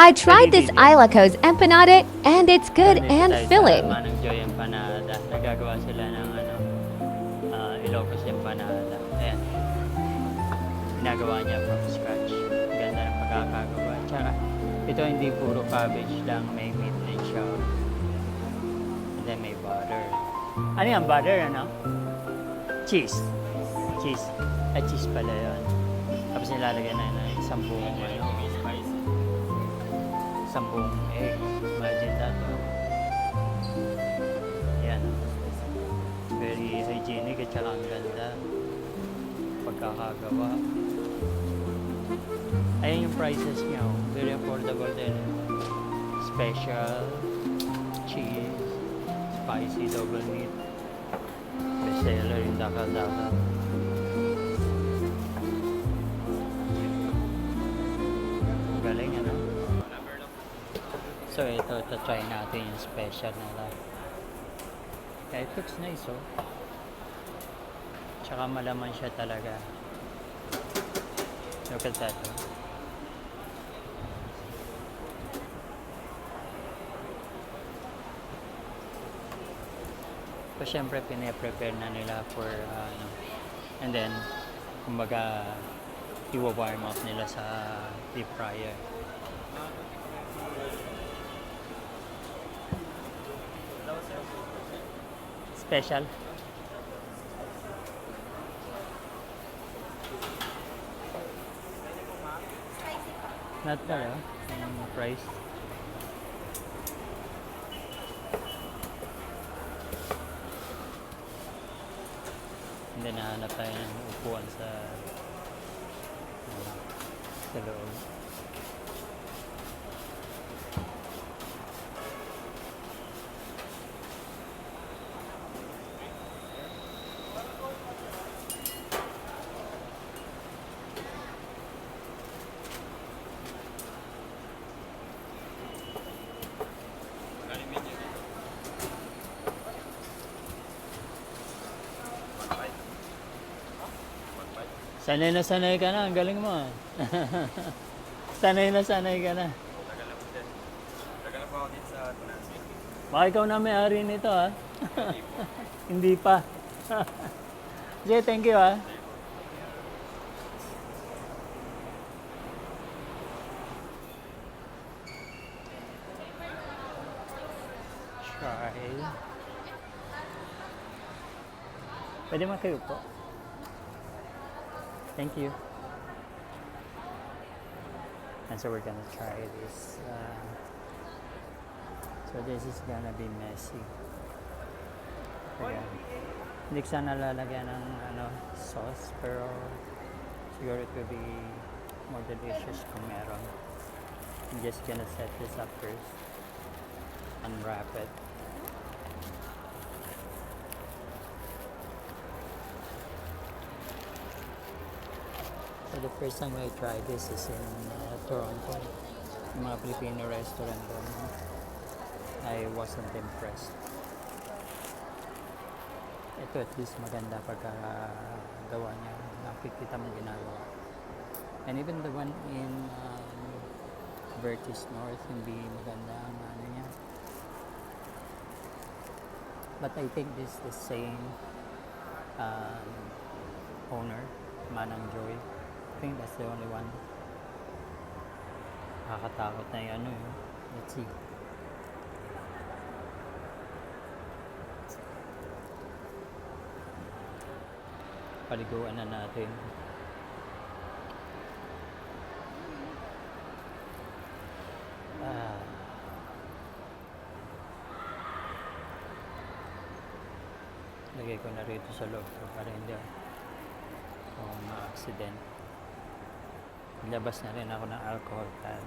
I tried this Ilocos empanada and it's good and filling. Manang Joy Empanada. Nagagawa sila ng Ilocos Empanada. Ayan. Ginagawa niya from scratch. Ganda ng pagkakagawa. Tsaka ito hindi puro cabbage lang. May meat din siya. And then may butter. Ano yan? Butter ano? Cheese. Cheese. At cheese pala yun. Tapos nilalagyan na ng isang buong isang buong egg. Imagine that. Yan. Very hygienic at saka ang ganda. Pagkakagawa. Ayan yung prices niya. Oh. Very affordable din. Special. Cheese. Spicy double meat. Bestseller yung dakal-dakal. Galing ano? So ito try natin yung special nila. It looks nice oh. Tsaka malaman siya talaga. Look at that oh. So syempre pine-prepare na nila for and then kumbaga i-warm up nila sa deep fryer. Special. Not bad, price. And then nahanap tayo ng upuan sa loob. Sanay na sanay ka na, ang galing mo ah. Sanay na sanay ka na. Tagal na po din. Tagal na po ako dito sa Tunasi. Baka ikaw na may-ari nito ah. Hindi pa. Sige, thank you ah. Try. Pwede makayo po. Thank you. And so we're gonna try this. So this is gonna be messy. Ayan. Hindi ko sana lalagyan ng sauce, pero siguro it will be more delicious kung meron. I'm just gonna set this up first. Unwrap it. So the first time I tried this is in Toronto. Yung mga Filipino restaurant doon. I wasn't impressed. Ito at least maganda pagkagawa niya. Nakikita mo ginagawa. And even the one in Vertis North, hindi maganda ang niya. But I think this is the same owner, Manang Joy. I think that's the only one. Nakakatakot na yung Let's see. Paliguan na natin. Lagay ko na rito sa loob ko para hindi ako ma-accident. Labas na rin ako ng alcohol pad.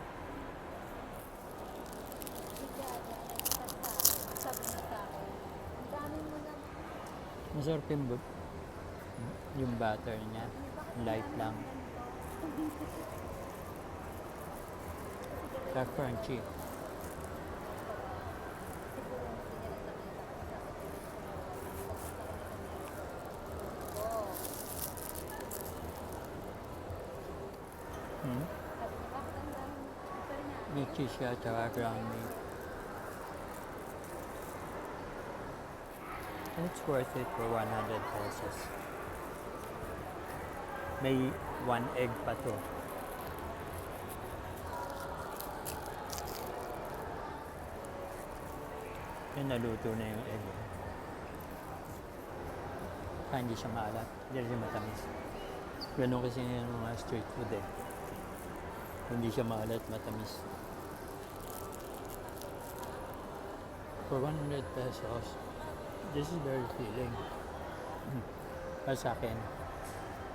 Masarap yung butter niya. Light lang. Kaya crunchy. May cheese siya, tsaka ground meat. And it's worth it for 100 pesos. May 1 egg pa to. Yung naluto na yung egg. Hindi siya maalat, hindi siya matamis. Ganun kasi yung mga street food eh. Hindi siya maalat, matamis. For 100 pesos, this is very filling. Para sa akin,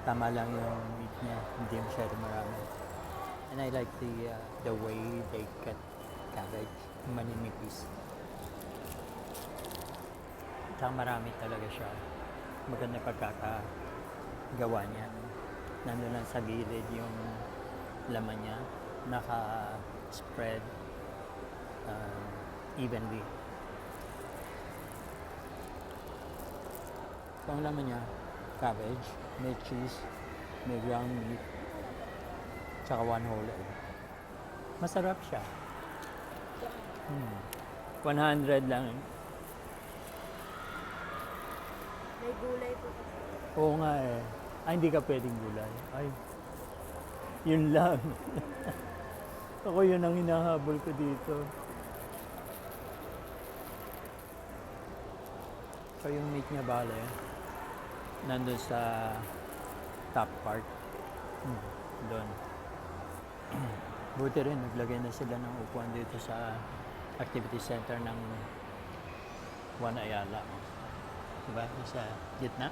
tama lang yung meat niya, hindi masyado marami. And I like the way they cut cabbage, maninipis. Tsaka marami talaga siya. Maganda pagkakagawa niya. Nandun lang sa gilid yung laman niya, naka-spread evenly. So, ang laman niya, cabbage, may cheese, may ground meat, tsaka 1 whole egg. Masarap siya. 100 lang. May gulay po kasi. Oo nga eh. Ay, hindi ka pwedeng gulay. Ay, yun lang. Ako yun ang hinahabol ko dito. So yung meat niya bale, nandun sa top part. Doon. Buti rin, naglagay na sila ng upuan dito sa activity center ng Juan Ayala. Diba? Sa gitna.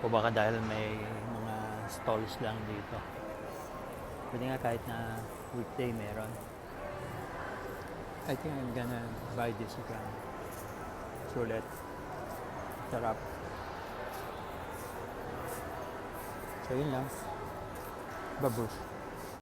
O baka dahil may mga stalls lang dito. Pwede nga kahit na weekday meron. I think I'm gonna buy this again. Sulit. Sarap. So yun lang. Babush.